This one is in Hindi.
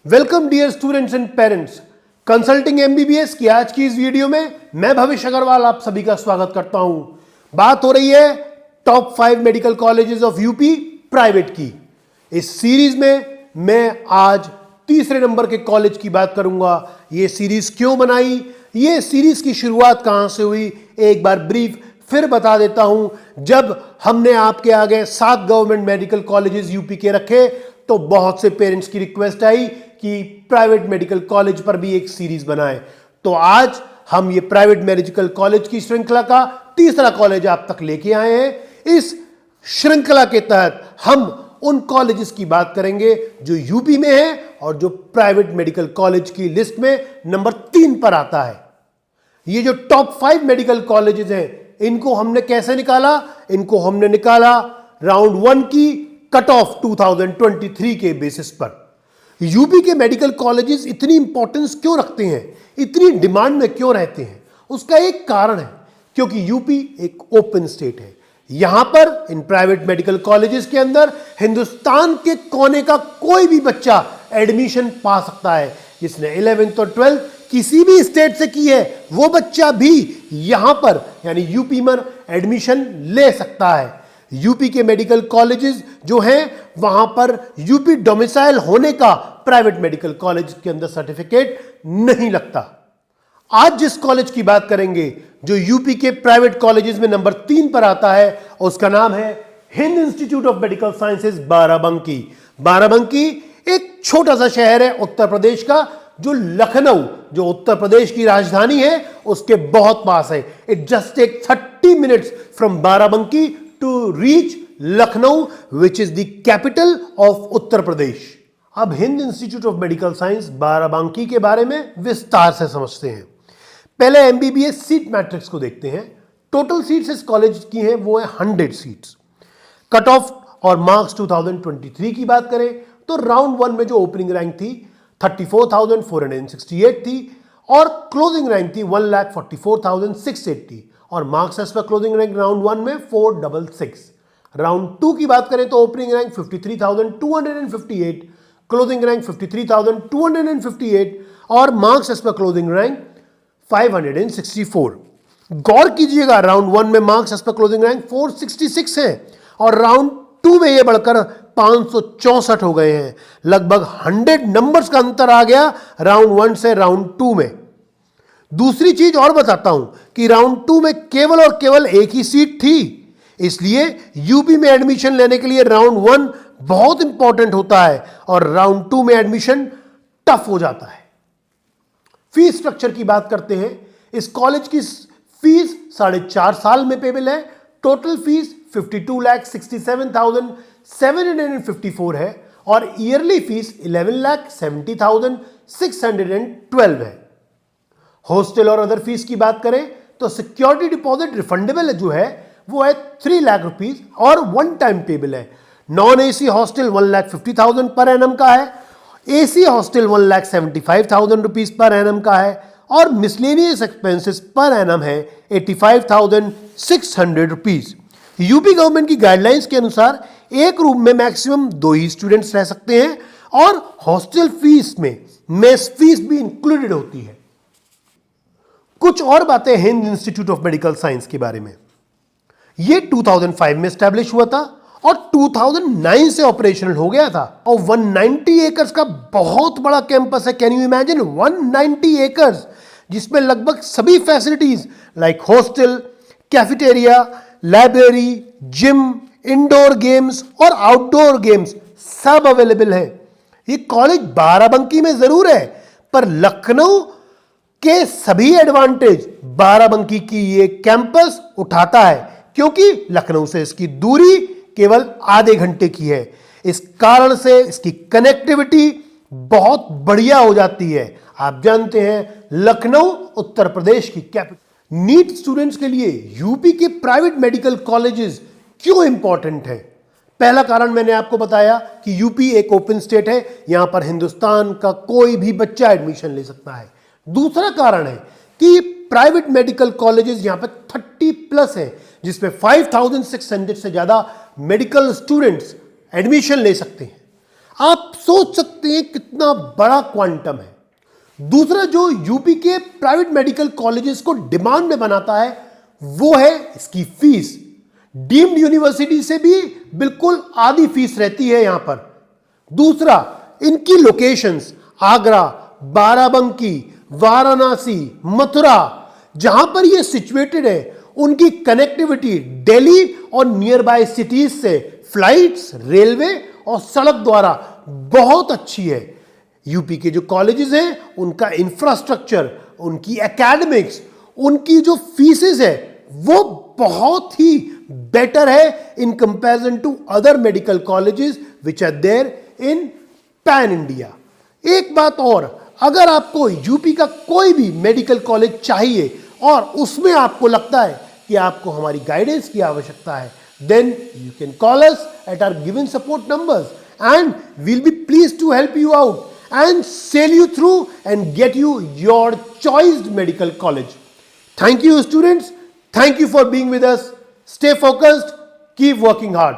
Welcome dear students and parents. Consulting MBBS की आज की इस वीडियो में मैं भविष्य अग्रवाल आप सभी का स्वागत करता हूं। बात हो रही है top 5 medical colleges of UP private की। इस सीरीज में मैं आज तीसरे नंबर के कॉलेज की बात करूंगा। यह सीरीज क्यों बनाई, यह सीरीज की शुरुआत कहां से हुई, एक बार ब्रीफ फिर बता देता हूं। जब हमने आपके आगे 7 गवर्नमेंट मेडिकल कॉलेजेस यूपी के रखे तो बहुत से पेरेंट्स की रिक्वेस्ट आई कि प्राइवेट मेडिकल कॉलेज पर भी एक सीरीज बनाएं। तो आज हम ये प्राइवेट मेडिकल कॉलेज की श्रृंखला का तीसरा कॉलेज आप तक लेके आए हैं। इस श्रृंखला के तहत हम उन कॉलेजेस की बात करेंगे जो यूपी में है और जो प्राइवेट मेडिकल कॉलेज की लिस्ट में नंबर 3 पर आता है। ये जो टॉप 5 मेडिकल कॉलेजेस हैं, इनको हमने कैसे निकाला? इनको हमने निकाला राउंड 1 की कट ऑफ 2023 के बेसिस पर। यूपी के मेडिकल कॉलेजेस इतनी इंपॉर्टेंस क्यों रखते हैं, इतनी डिमांड में क्यों रहते हैं? उसका एक कारण है, क्योंकि यूपी एक ओपन स्टेट है। यहां पर इन प्राइवेट मेडिकल कॉलेजेस के अंदर हिंदुस्तान के कोने का कोई भी बच्चा एडमिशन पा सकता है। जिसने 11th और 12th किसी भी स्टेट से की है वो बच्चा भी यहां पर यानी यूपी में एडमिशन ले सकता है। यूपी के मेडिकल कॉलेजेस जो हैं वहां पर यूपी डोमिसाइल होने का प्राइवेट मेडिकल कॉलेज के अंदर सर्टिफिकेट नहीं लगता। आज जिस कॉलेज की बात करेंगे जो यूपी के प्राइवेट कॉलेजेस में नंबर 3 पर आता है, उसका नाम है Hind institute of medical sciences Barabanki. Barabanki एक छोटा सा शहर है उत्तर प्रदेश का, जो लखनऊ जो उत्तर प्रदेश की राजधानी है उसके बहुत पास है। It just take 30 minutes from Barabanki to reach Lucknow which is the capital of Uttar Pradesh. अब Hind institute of medical science Barabanki के बारे में विस्तार से समझते हैं। पहले एमबीबीएस सीट मैट्रिक्स को देखते हैं। टोटल सीट्स इस कॉलेज की हैं वो है 100 सीट्स। कट ऑफ और मार्क्स 2023 की बात करें तो राउंड 1 में जो ओपनिंग रैंक थी 34,468 थी और क्लोजिंग रैंक थी 1,44,680 और marks as per closing rank round 1 में 466। राउंड 2 की बात करें तो ओपनिंग रैंक 53,258, क्लोजिंग रैंक 53,258 और marks as per closing rank 564। गौर कीजिएगा राउंड 1 में marks as per closing rank 466 है और राउंड 2 में यह बढ़कर 564 हो गए हैं। लगभग 100 नंबर्स का अंतर आ गया राउंड 1 से राउंड 2 में। दूसरी चीज और बताता हूं कि राउंड 2 में केवल और केवल एक ही सीट थी, इसलिए यूपी में एडमिशन लेने के लिए राउंड 1 बहुत इंपॉर्टेंट होता है और राउंड 2 में एडमिशन टफ हो जाता है। फीस स्ट्रक्चर की बात करते हैं। इस कॉलेज की फीस 4.5 साल में पेबल है। टोटल फीस 52,67,754 है और ईयरली फीस 11,70,612 है। हॉस्टल और अदर फीस की बात करें तो सिक्योरिटी डिपॉजिट रिफंडेबल जो है वो है 3 लाख रुपीज और 1 टाइम पेबल है। Non AC hostel 1,50,000 per annum का है, AC hostel 1,75,000 rupees per annum का है और मिसलेनियस एक्सपेंसेस पर एनम है 85,600 रुपीज। यूपी गवर्नमेंट की गाइडलाइंस के अनुसार एक रूम में मैक्सिमम 2 ही स्टूडेंट्स रह सकते हैं और हॉस्टल फीस में मेस फीस भी इंक्लूडेड होती है। कुछ और बातें Hind institute of medical science के बारे में। यह 2005 में एस्टैब्लिश हुआ था और 2009 से ऑपरेशनल हो गया था और 190 एकर्स का बहुत बड़ा कैंपस है। कैन यू इमेजिन 190 एकर्स, जिसमें लगभग सभी facilities like hostel, cafeteria, library, gym, indoor games और आउटडोर गेम्स सब अवेलेबल है। ये कॉलेज बाराबंकी में जरूर है पर लखनऊ के सभी एडवांटेज बाराबंकी की ये कैंपस उठाता है, क्योंकि लखनऊ से इसकी दूरी केवल आधे घंटे की है। इस कारण से इसकी कनेक्टिविटी बहुत बढ़िया हो जाती है। आप जानते हैं लखनऊ उत्तर प्रदेश की कैपिटल। नीट स्टूडेंट्स के लिए यूपी के प्राइवेट मेडिकल कॉलेजेस क्यों इंपॉर्टेंट है? पहला कारण मैंने आपको बताया कि यूपी एक ओपन स्टेट है, यहां पर हिंदुस्तान का कोई भी बच्चा एडमिशन ले सकता है। दूसरा कारण है कि प्राइवेट मेडिकल कॉलेजेस यहां पर 30+ है, जिसमें 5,600 से ज्यादा मेडिकल स्टूडेंट्स एडमिशन ले सकते हैं। आप सोच सकते हैं कितना बड़ा क्वांटम है। दूसरा जो यूपी के प्राइवेट मेडिकल कॉलेजेस को डिमांड में बनाता है वो है इसकी फीस। डीम्ड यूनिवर्सिटी से भी बिल्कुल आधी फीस रहती है यहां पर। दूसरा, इनकी लोकेशंस आगरा, बाराबंकी, वाराणसी, मथुरा, जहां पर ये सिचुएटेड है, उनकी कनेक्टिविटी दिल्ली और नियर बाय सिटीज से फ्लाइट्स, रेलवे और सड़क द्वारा बहुत अच्छी है। यूपी के जो कॉलेजेस हैं उनका इंफ्रास्ट्रक्चर, उनकी एकेडमिक्स, उनकी जो फीसेस है वो बहुत ही बेटर है in comparison to other medical colleges which are there in pan India. एक बात और, अगर आपको यूपी का कोई भी मेडिकल कॉलेज चाहिए और उसमें आपको लगता है कि आपको हमारी गाइडेंस की आवश्यकता है, then you can call us at our given support numbers and we'll be pleased to help you out and sail you through and get you your choiced medical college. Thank you students. Thank you for being with us. Stay focused. Keep working hard.